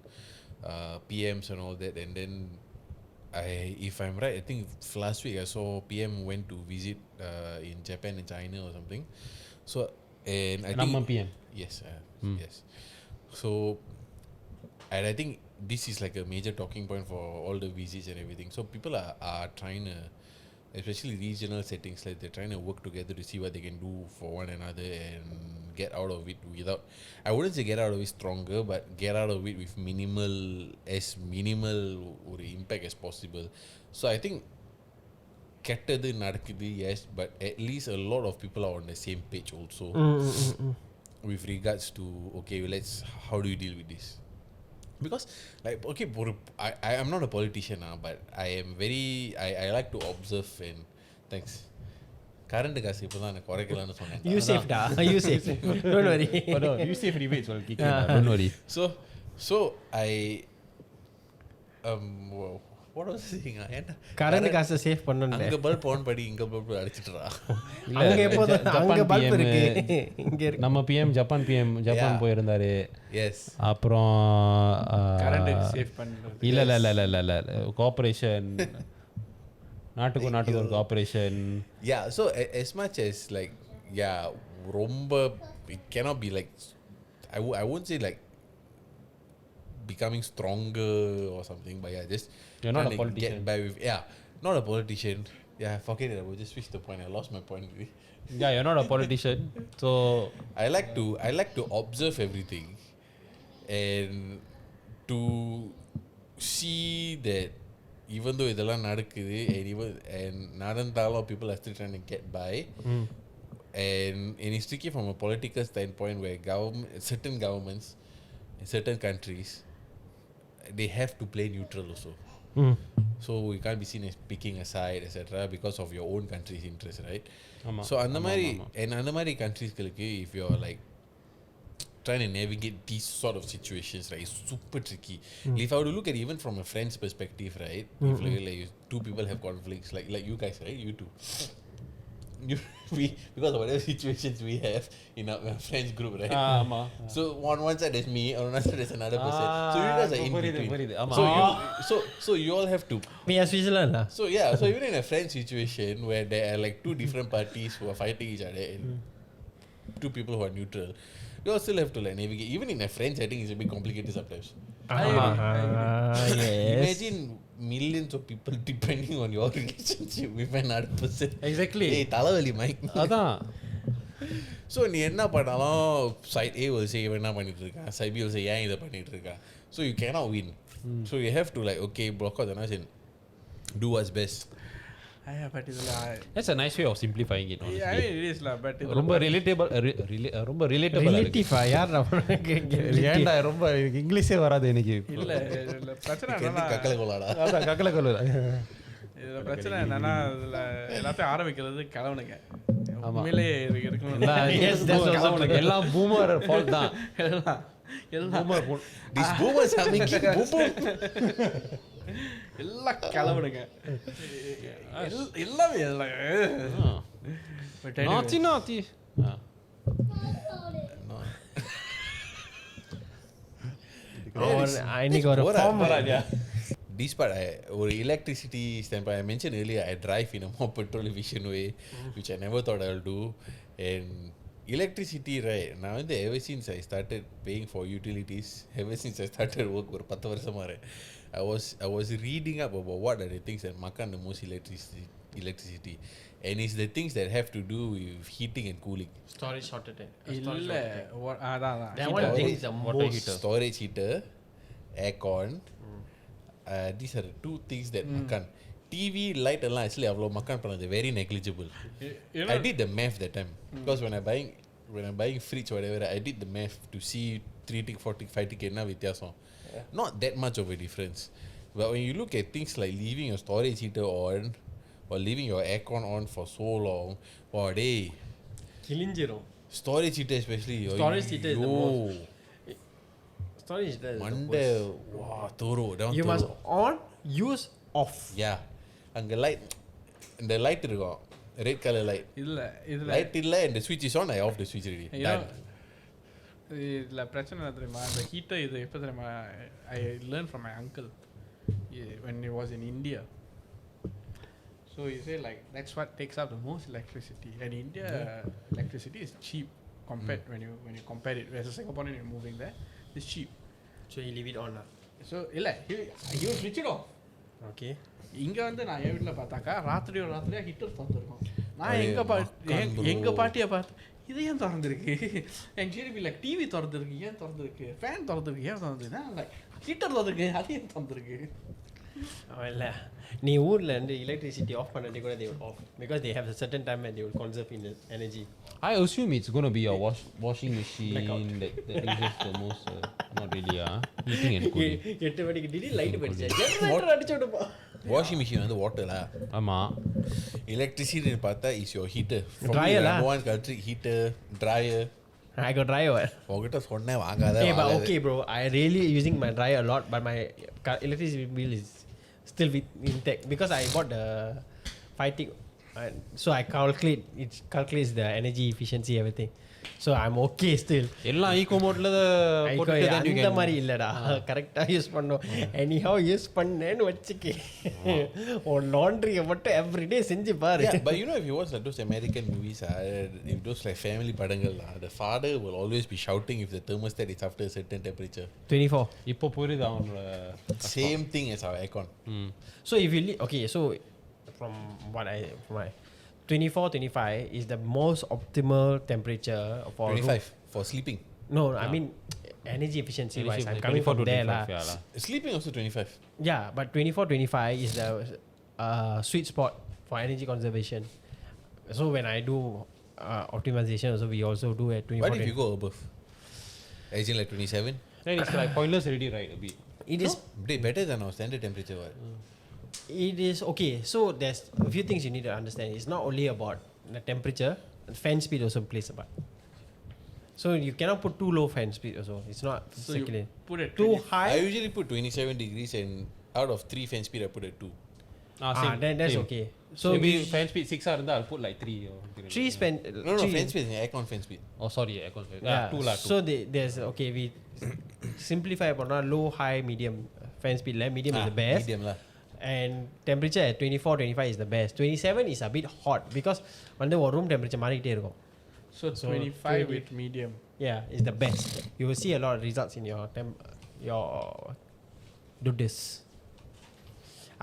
PMs and all that, and then if I'm right I think last week I saw PM went to visit in Japan and China or something. So and I Nama think PM. yes, yes. So, and I think this is like a major talking point for all the visits and everything. So people are trying to, especially regional settings, like they're trying to work together to see what they can do for one another and get out of it without, I wouldn't say get out of it stronger, but get out of it with minimal or impact as possible. So I think கெட்டது நடக்குது, yes, but at least a lot of people are on the same page also with regards to, okay, well, how do you deal with this? Because like, okay, I'm not a politician now, but I am I like to observe and thanks. Current காசு இப்போதான் எனக்கு குறைக்கலாம்னு சொன்னேன். You safe da. You safe. Don't worry. But no, you save rebates will kick in. Don't worry. So I what was I saying? Current காசை save பண்ணனும். அங்க bulb on பண்ணி இங்க bulb அடிச்சிட்டறா. அங்க எப்போது அங்க பல்ப் இருக்கு. இங்க இருக்கு. நம்ம PM ஜப்பான் போயிருந்தாரு. Yes. அப்புறம் கரண்ட் சேவ் பண்றது. இல்ல கோஆபரேஷன் நாட்டுக்கு ஒரு cooperation. Yeah, so as much as like ரொம்ப it cannot be like I won't say like becoming stronger or something, but just you're not a get politician. by with not a politician. Forget it, I will just switch the point. I lost my point. You're not a politician, so I like to observe everything and to see that even though இதெல்லாம் நடக்குது and நடந்தாலும் people are still trying to get by, and it's tricky from a political standpoint where certain governments in certain countries they have to play neutral also. So you can't be seen as picking a side, etc., because of your own country's interest, right? So அந்த மாதிரி countries-களுக்கு if you're like trying to navigate these sort of situations, right, it's super tricky. If I were to look at even from a friend's perspective, right, if like two people have conflicts, like you guys, right, you two, because of whatever situations we have in our friends group, right? So on one side there's me, on another side there's another person. So you guys are in between. So you all have to. Me as Switzerland lah. So so even in a friend situation where there are like two different parties who are fighting each other and two people who are neutral, you all still have to like navigate. Even in a friend setting, it's a bit complicated sometimes. Yes. Imagine millions of people depending on your relationship with another person. Exactly. Hey, தலைவலி Mike. அதான். So நீ என்ன பண்ணாலும் side A will say இவன் என்ன பண்ணிட்டு இருக்கான், side B will say ஏன் இதை பண்ணிட்டு இருக்கான். So you cannot win. So you have to like, okay, block out the noise and do what's best. But That's a nice way of simplifying it, honestly. I mean it is lah, but ரொம்ப relatable ரொம்ப relatable Relative யார் ஏன்டா ரொம்ப இங்கிலீஷே வராது எனக்கு. இல்ல பிரச்சனை என்னன்னா கக்கல கொள்ளாடா. அதான் கக்கல கொள்ள. இதுல பிரச்சனை என்னன்னா இதுல எல்லாத்தையும் ஆரம்பிக்கிறது கிழவனுங்க. உண்மையிலே இருக்கணும். எல்லாம் பூமர் ஃபால்ட் தான். எல்லாம் These boomers are making boom. எல்லாம் கிளவுடுங்க எல்லாமே நாத்தி இன்னைக்கு ஒரு form This part or electricity standpoint, I mentioned earlier, I drive in a more petrol efficient way, which I never thought I'll do. And electricity, right, now ever since I started paying for utilities, ever since I started work for 10 வருஷமா I was reading up about what are the things that makan the most electricity, and it's the things that have to do with heating and cooling. storage shortage. இல்ல அதான் That one thing is the most. Storage heater, aircon, these are the two things that makan. TV light எல்லாம் actually அவ்வளோ makan பண்ணது very negligible. I did the math that time because when I'm buying fridge or whatever, I did the math to see 3 40 5 ticket என்ன வித்தியாசம். Not that much of a difference, but when you look at things like leaving your storage heater on or leaving your aircon on for so long, or day கிழிஞ்சிரும். storage heater especially, Storage heater is the most. Storage heater is Monday, the worst. wow, thorough down. You must on, use, off. Yeah, அங்க light, இந்த light இருக்கும், red color light. இல்ல இதுல Light இல்ல, and the switch is on, I off the switch already. Done. இதுல பிரச்சனை என்ன தெரியுமா, இந்த ஹீட்டர் இது எப்போ தெரியுமா, I learned from my uncle when he was in India. So he said like that's what takes up the most electricity, and India electricity is cheap. compared when you compare it as a Singaporean you're moving there, it's cheap. So you leave it on lah. So இல்ல he will switch it off. Okay. இங்க வந்து நான் என் வீட்டில் பார்த்தாக்கா ராத்திரியா heater திறந்துருக்கும். நான் அடே, எங்க மக்கள் எங்க bro. பாட்டியை பார்த்து இது ஏன் திறந்துருக்கு என் ஜிடிபி லைக் டிவி திறந்துருக்கு ஏன் திறந்துருக்கு ஃபேன் திறந்துருக்கு ஏன் திறந்துருக்கு லைக் ஹீட்டர் திறந்துருக்கு அது ஏன் திறந்துருக்கு இல்லை நீ ஊரில் வந்து electricity ஆஃப் பண்ணி கூட they will off because they have a certain time when they will conserve in energy. I assume it's going to be a washing machine that uses the most. Not really, heating and cooling. 8 மணிக்கு திடீர் light படிச்சேன் generator அடிச்சு விடுப்பா. Washing machine வந்து வாட்டர்லா. ஆமா. Electricity பார்த்தா is your heater. Dryer lah. One country heater, dryer. I got dryer. உங்ககிட்ட சொன்னேன் வாங்காத. Hey, but okay bro, I really using my dryer a lot but my electricity bill is still intact because I bought the fighting so I calculate it calculates the energy efficiency everything. So I'm okay still. எல்லாம் ego மோட்ல போட்டுட்டு தான் அந்த மாதிரி இல்லடா கரெக்ட்டா use பண்ணோம் anyhow use பண்ணேன்னு வச்சுக்கே ஒரு லாண்ட்ரியை மட்டும் everyday செஞ்சு பாரு. Yeah, but you know if you watch like those American movies, if those like family படங்கள், the father will always be shouting if the thermostat is after a certain temperature. 24. இப்போ புரியுது அவனோட Same thing as our aircon. So if you okay, so from my 24, 25 is the most optimal temperature for 25 for sleeping. No, I mean energy efficiency wise. I'm coming from there lah. Sleeping also 25. Yeah, but 24, 25 is the sweet spot for energy conservation. So when I do optimization, also we also do at 24. What if you go above? As in like 27? Then it's like pointless already, right? A bit. It is Better than our standard temperature. What? It is okay. So there's a few things you need to understand. It's not only about the temperature. Fan speed also plays a part. So you cannot put too low fan speed also. It's not so circulating. you put it Too 20. high. I usually put 27 degrees and out of 3 fan speed I put at 2. That's same. okay. So maybe fan speed 6 இருந்தா I'll put like 3 or 3 fan. No, fan speed is aircon fan speed. Oh sorry, aircon. Yeah. 2 lah. So there's okay. We simplify upon low, high, medium fan speed. Medium is the best. Medium lah. And temperature at 24, 25 is the best. 27 is a bit hot because வந்து ஒரு room temperature மாறிக்கிட்டே இருக்கும். So 25 with medium. Yeah, it's the best. You will see a lot of results in your do this.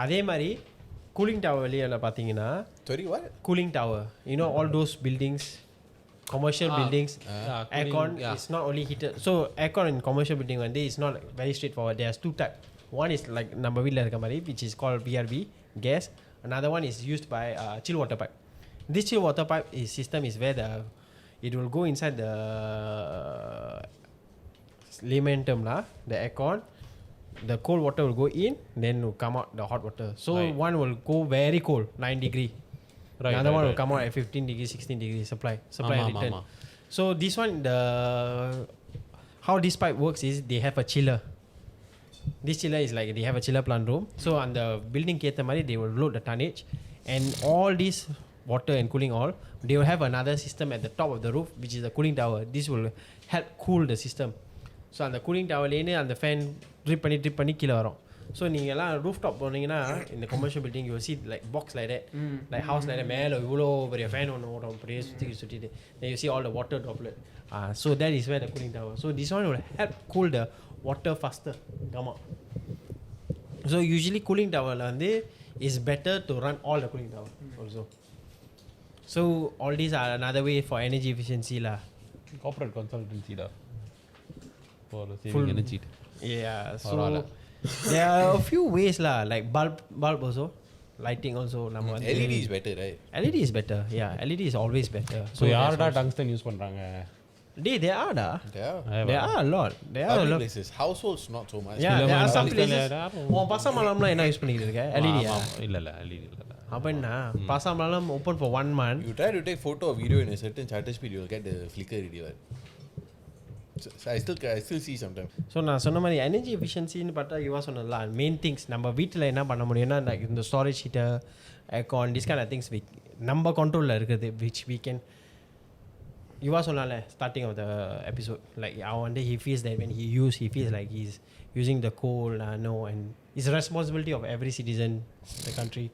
அதே மாதிரி cooling tower வெளியில பாத்தீங்கன்னா Sorry, what? cooling tower. You know all those buildings, commercial buildings, aircon is not only heated. So aircon in commercial building one day is not very straightforward. There's two types. One is like நம்ம வீட்ல இருக்க மாதிரி which is called BRB gas. Another one is used by chill water pipe. This chill water pipe system is where it will go inside the layman term lah, the aircon. The cold water will go in, then will come out the hot water. So one will go very cold, 9 degree. Right, Another one will come out at 15 degree, 16 degree supply and return. So this one, how this pipe works is they have a chiller. This chiller is like they have a chiller plant room. So on the building கேத்த மாதிரி they will load the tonnage and all this water and cooling all, they will have another system at the top of the roof which is the cooling tower. This will help cool the system. So அந்த cooling tower லேயே அந்த fan drip பண்ணி கீழ வரும். So நீங்க எல்லாம் rooftop போனீங்கன்னா in the commercial building you will see like box like that, like house like that, மேல இவ்வளோ பெரிய fan ஒன்று ஓடும் அப்படியே சுத்திட்டு then you see all the water droplet. So that is where the cooling tower. So this one will help cool the water faster. Come on. So usually cooling tower வந்து is better to run all the cooling tower also. So all these are another way for energy efficiency lah. Corporate consultancy da. For saving Full energy. Yeah. So there are a few ways lah, like bulb also, lighting also. LED is better, right? LED is better. Yeah, LED is always better. So யாரடா tungsten use பண்றாங்க? There are da. There are a lot. There are a lot. Places. Households not so much. Yeah, there are some tungsten places. பசாமலம்லாம் என்ன use பண்ணிட்டு இருக்க? LED யா? இல்ல LED இல்ல. அப்படினா பசாமலம் open for 1 month. You try to take photo or video in a certain shutter speed, you will get the flicker already. So I still see sometimes. So நான் சொன்ன மாதிரி energy எஃபிஷியன்சின்னு பார்த்தா யுவா சொன்னலாம் main things நம்ம வீட்டில் என்ன பண்ண முடியும்னா லைக் இந்த storage heater aircon this kind of things நம்ம கண்ட்ரோலில் இருக்குது விச் வீ கேன் யுவா சொன்னால starting of the episode like அவன் வந்து he feels that when he feels like he's using the coal no and it's a responsibility of every citizen in the country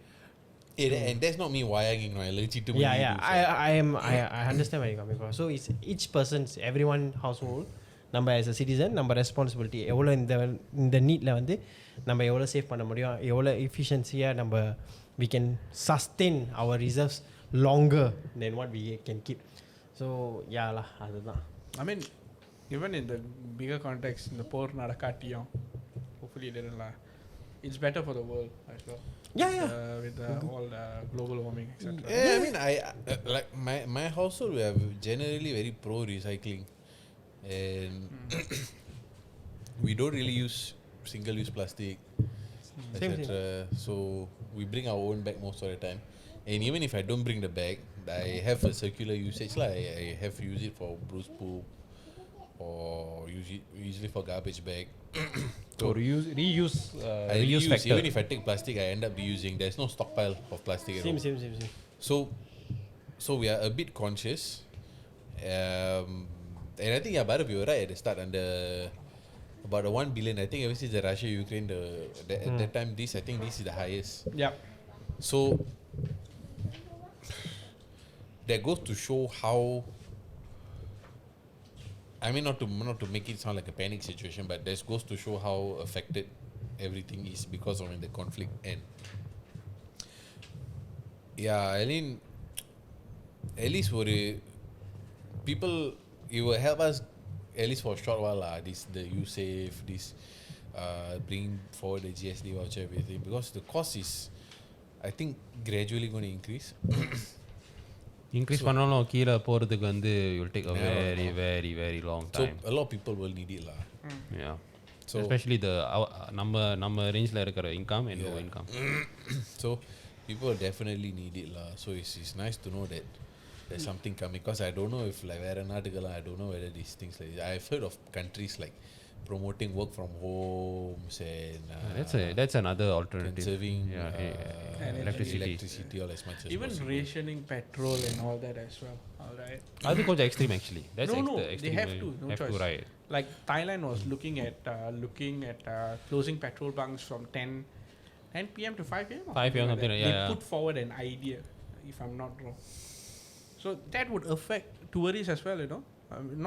And that's not me wayanging, no, I legitimately Yeah, do, so. I understand where you're coming from. So it's each person's everyone household நம்ம as a citizen நம்ம responsibility எவ்வளோ இந்த நீட்ல வந்து நம்ம எவ்வளோ save பண்ண முடியும் எவ்வளோ எஃபிஷியன்சியாக நம்ம we can sustain our reserves longer than what we can keep. So yeah lah அதுதான். I mean, even in the bigger context, in the poor Narakatiyam, hopefully it didn't lie. It's better for the world as well. Yeah. With all the global warming, etc. Yeah, I mean, I like my household, we are generally very pro recycling, and we don't really use single use plastic, etc. So we bring our own bag most of the time, and even if I don't bring the bag, I have a circular usage. Like I have to use it for bruise poop, or usually for garbage bag. So reuse I reuse reuse, factor. even if I take plastic, I end up reusing. There's no stockpile of plastic at all. Same. So we are a bit conscious, and I think Bharat, you were right at the start under about the 1 billion. I think ever since the Russia-Ukraine, at that time, I think this is the highest. Yeah. So that goes to show how. I mean, not to make it sound like a panic situation, but that goes to show how affected everything is because of when the conflict end. Yeah, I mean, at least for the people, it will help us at least for a short while. This the USAFE, this bring forward the GST voucher, everything, because the cost is, I think, gradually going to increase. Increase பண்ணாலும் கீழ போறதுக்கு வந்து will take a very long So time. a lot of people will need it lah. Yeah. So Especially the நம்ம ரேஞ்ச்ல இருக்கிற income and low income. So people will definitely need it lah. So it's nice to know that there's something coming, because I don't know if like வேற நாட்டுகள, I don't know whether these things like this. I've heard of countries like promoting work from homes and That's another alternative. conserving electricity all as much as Even possible. rationing petrol and all that as well. All right. அது கொஞ்சம் extreme actually. That's No, the they extreme have way. to, no have choice. to, right. Like Thailand was looking at closing petrol bunks from 10 p.m. to 5 a.m. or 5 p.m. something that. like- They yeah. put forward an idea, if I'm not wrong. So that would affect tourists as well, you know,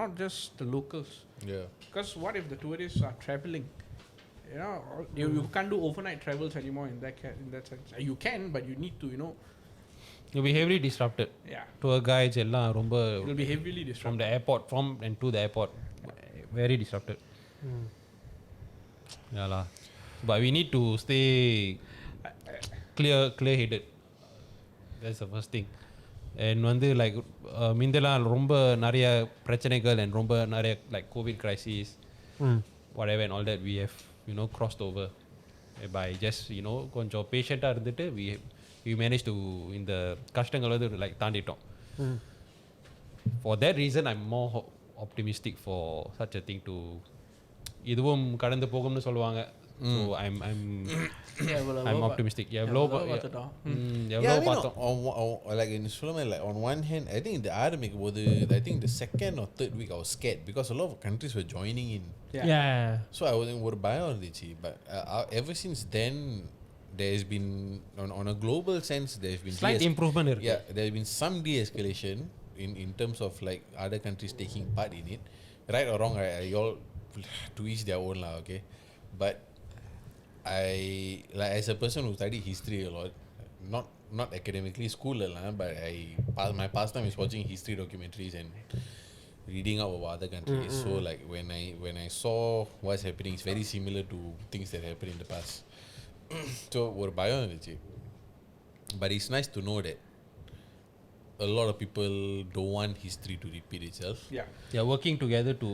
not just the locals. Yeah. Because what if the tourists are traveling? You know, you can't do overnight travels anymore in that sense. You can, but you need to, you know. You'll be heavily disrupted. Yeah, Tour guides எல்லாம் ரொம்ப it will be heavily from disrupted. the airport and to the airport, very disrupted. Yeah lah. But we need to stay clear headed. That's the first thing. And வந்து like மிந்தெல்லாம் ரொம்ப நிறைய பிரச்சனைகள் and ரொம்ப நிறைய like COVID crisis, whatever and all that we have, you know, crossed over by just, you know, கொஞ்சம் பேஷண்டா இருந்துட்டு we managed to இந்த கஷ்டங்களை வந்து like தாண்டிட்டோம். For that reason I'm more optimistic for such a thing to இதுவும் கடந்து போகும்னு சொல்லுவாங்க. So I'm optimistic. Yeah, I mean, like in Solomon, like on one hand, I think the Arabic was I think the second or third week I was scared because a lot of countries were joining in. Yeah. So I wasn't worried about it, but ever since then, there's been on a global sense, there's been slight improvement. Yeah, there's been some de-escalation in terms of like other countries taking part in it, right or wrong. I all to each their own lah, okay, but I like as a person who studied history a lot, not academically school lah, but my pastime is watching history documentaries and reading up about other countries. So like when I saw what's happening, it's very similar to things that happened in the past. So ஒரு பயம் இருந்துச்சு. But it's nice to know that a lot of people don't want history to repeat itself. Yeah. They're working together to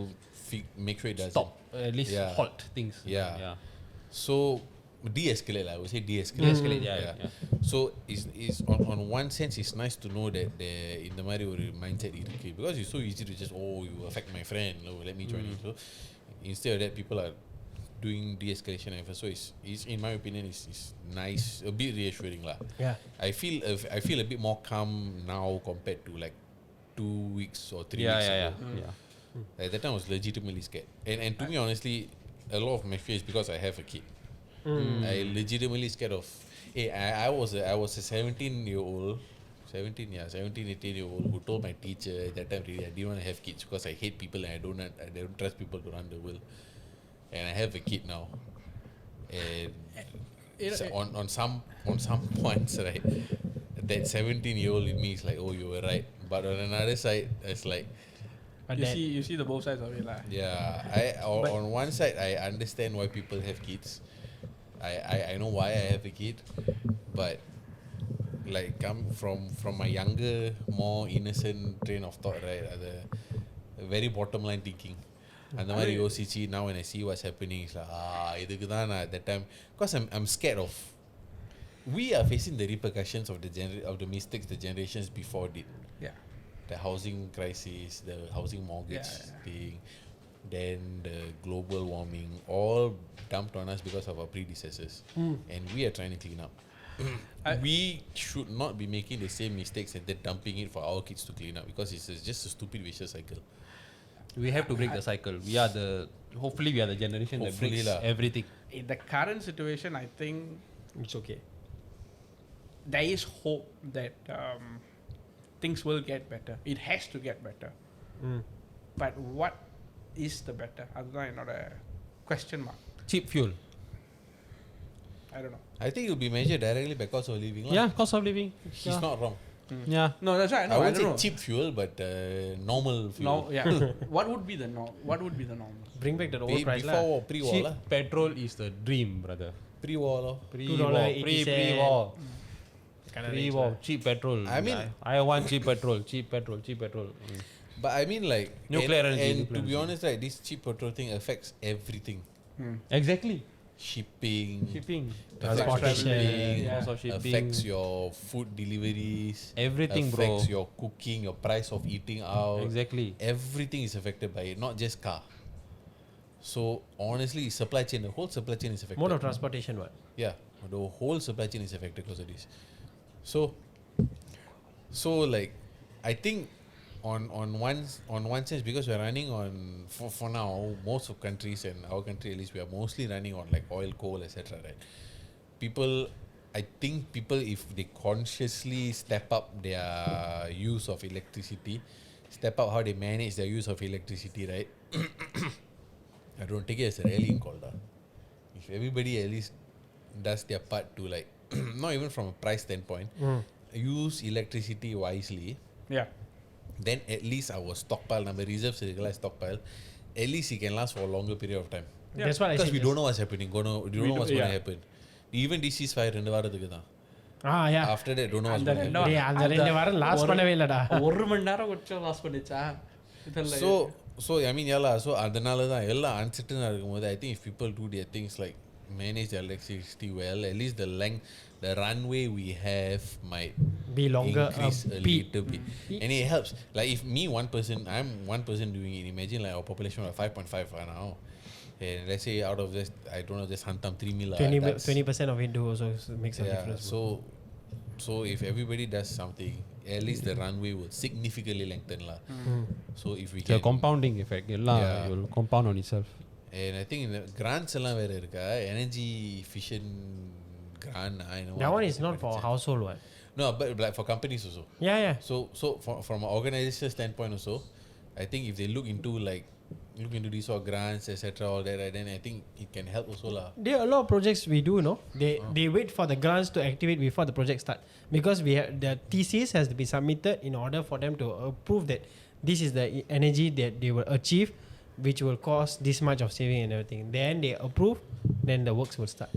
Make sure it doesn't. stop, at least halt things. Yeah. So de-escalate, I would say de-escalate. Yeah. So it's on one sense it's nice to know that there in the மாதிரி ஒரு mindset இருக்கு, because it's so easy to just you affect my friend, let me join you. So instead of that, people are doing de-escalation efforts. So it's in my opinion it's nice, a bit reassuring lah. Yeah. I feel a bit more calm now compared to like 2 weeks or 3 weeks ago. Yeah. At that time I was legitimately scared, and to me honestly, a lot of my fear is because I have a kid. I legitimately scared of. Hey, I was a 17-year-old, 18-year-old who told my teacher at that time really I didn't want to have kids because I hate people and I don't trust people to run the world. And I have a kid now. And so on some points, right, that 17-year-old in me is like, oh, you were right. But on another side, it's like, You see the both sides of it lah. yeah, on one side I understand why people have kids. I know why I have a kid, but like come from my younger, more innocent train of thought, right? The very bottom line thinking. அந்த மாதிரி யோசிச்சு now when I see what's happening it's like இதுக்கு தான் நான் at that time because I'm scared of we are facing the repercussions of the mistakes the generations before did. Yeah. The housing crisis, the housing mortgage thing, then the global warming, all dumped on us because of our predecessors. And we are trying to clean up. We should not be making the same mistakes and then dumping it for our kids to clean up because it's just a stupid vicious cycle. We have to break the cycle. Hopefully we are the generation that breaks everything. In the current situation, I think It's okay. there is hope that things will get better. It has to get better. But what is the better? That's not a question mark. Cheap fuel. I don't know. I think it will be measured directly by cost of living. Yeah, cost of living. He's not wrong. Yeah. No, that's right. I No, I won't don't say know. cheap fuel, but normal fuel. No, yeah. What would be the norm? What would be the norm? Bring back the old price lah. Before pre-war Cheap lah. petrol is the dream, brother. Pre-war lah. Pre-war. $2.80. Pre-war. Kinda Pre-war. range Cheap petrol. I mean- I want cheap petrol. Cheap petrol. Cheap petrol. But I mean like Nuclear energy, and nuclear to be energy. honest, right, this cheap petrol thing affects everything. Exactly. Shipping, Shipping. affects Transportation. traveling, Cost of shipping. affects your food deliveries, Everything, bro. affects your cooking, your price of eating out. Exactly. Everything is affected by it, not just car. So honestly, supply chain, the whole supply chain is affected. Mode of transportation, what? Yeah, the whole supply chain is affected because of this. So like, I think on one sense because we're running on for now most of countries and our country at least we are mostly running on like oil, coal, etc. Right? I think people if they consciously step up their use of electricity, step up how they manage their use of electricity, right? I don't take it as a rallying call, da. If everybody at least does their part to like not even from a price standpoint, use electricity wisely, Yeah. then at least our stockpile, number reserves, stockpile, at least it can last for a longer period of time. Yeah. That's what I Because said. we don't know what's happening, we don't know what's going to happen. Even this ceasefire 2 வாரத்துக்கு தான். Yeah. After that, don't know what's going to happen. டேய் அந்த 2 வாரம் last பண்ணவே இல்லடா. ஒரு மணி நேரம் கொஞ்சம் லாஸ் பண்ணிச்சா இதெல்லாம் So I mean, yeah lah. So அதனால தான் எல்லாம் uncertain இருக்கும்போது I think if people do their things like manage their electricity well, at least the runway we have might Be longer, increase a bit. little bit. And it helps. Like if me I'm one person doing it, imagine like our population of 5.5 right now. And let's say out of this, I don't know, just hantam 3 mil. 20% of it do also makes a difference. So if everybody does something, at least the runway will significantly lengthen lah. So if we It's a can compounding effect. It will compound on itself. and I think in the grants எல்லாம் வேற இருக்கா energy efficient grant I know That one is not for household, what? no but like for companies also. Yeah. So from an organization standpoint also, I think if they look into these sort of grants etc all that, right, then I think it can help also lah. There are a lot of projects we do, no? They wait for the grants to activate before the project start because we have the thesis has to be submitted in order for them to approve that this is the energy that they will achieve, which will cost this much of saving and everything. Then they approve, then the works will start.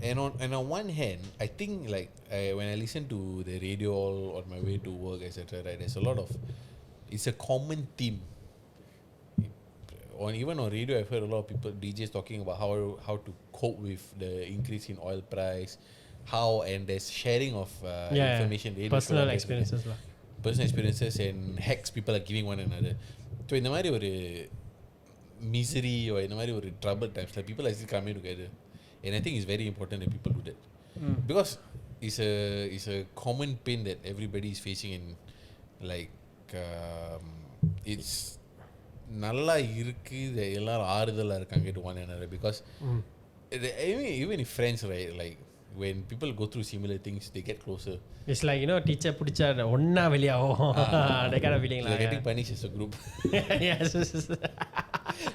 And on one hand, I think like when I listen to the radio all on my way to work etc, right, there's a lot of it's a common theme. Even on radio, I've heard a lot of people DJs talking about how to cope with the increase in oil price, and there's sharing of information, personal experiences lah. Personal experiences and hacks people are giving one another. So in the மாதிரி ஒரு misery or in the மாதிரி ஒரு trouble times, like people are still coming together, and I think it's very important that people do that because it's a common pain that everybody is facing, and like it's நல்லா இருக்கு எல்லாரும் ஆறுதலா இருக்காங்க to one another because even if friends, right, like when people go through similar things, they get closer. It's like, you know, teacher பிடிச்சா ஒண்ணா வெளியாகும். That kind of feeling. They're getting punished as a group. Yes.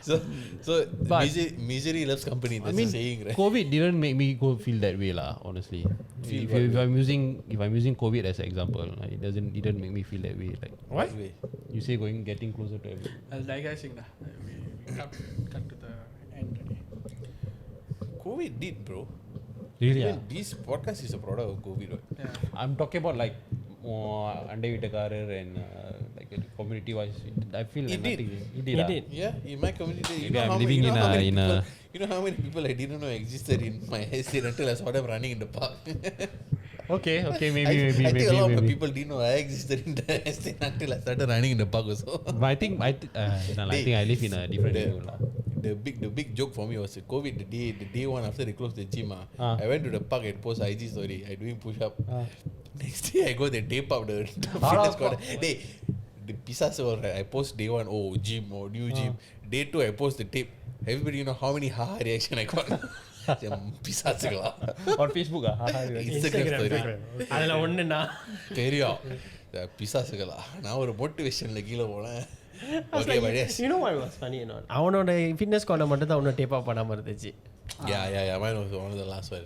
So But- misery loves company. That's the saying, right? COVID didn't make me go feel that way lah. Honestly, if I'm using COVID as an example, like, it didn't make me feel that way. Like What? Way. you say, getting closer to everyone. digressing dah. We cut to the end already. COVID did, bro. Really? Even this podcast is a product of COVID. Right? Yeah. I'm talking about like under Vitakarar and like community wise. I feel like It did. nothing. It He did. did. Yeah, in my community, Maybe I'm living in a- you know how many people I didn't know existed in my estate until I saw them running in the park. Okay, maybe, I think a lot of maybe. people didn't know I existed in the estate until I started running in the park also. But I think I think I live in a different The- area lah. The big joke for me was COVID, the day one after they closed the gym. I went to the park and post IG story. I doing push up. Next day I go they tape up the fitness corner. The pizza all right. I post day one, gym or new gym. Day two I post the tape. Everybody know how many haha reaction I got. Pizza On Facebook Instagram story. அதுல ஒண்ணுனா தெரியும் பிசாசுகளா நான் ஒரு மோட்டிவேஷன்ல கீழ போனேன். Okay, but yes. You know what was funny or not? அவனோட fitness corner மட்டும் தான் அவனோட டேப் அப் பண்ணாம இருந்துச்சு. Yeah. Mine was one of the last one.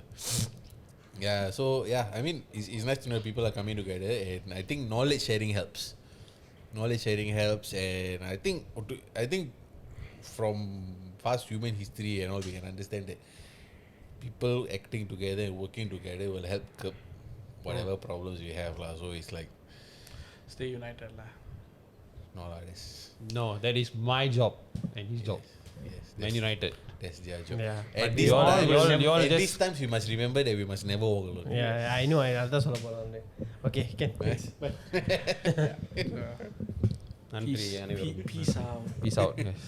Yeah, so yeah, I mean, it's nice to know people are coming together, and I think knowledge sharing helps. Knowledge sharing helps, and I think from past human history and all, we can understand that people acting together and working together will help curb whatever problems we have, lah. So it's like, Stay united lah. no, lah, No, that is my job and his job. yes, Man United. that's their job. Yeah. At But this you all- time, you all- you all at just- these times, we must remember that we must never walk alone. Yeah, I know. அதான் சொல்ல போறேன். Okay, can. Yes. Bye. நன்றி அனைவருக்கும். Peace out. Peace out. Yes.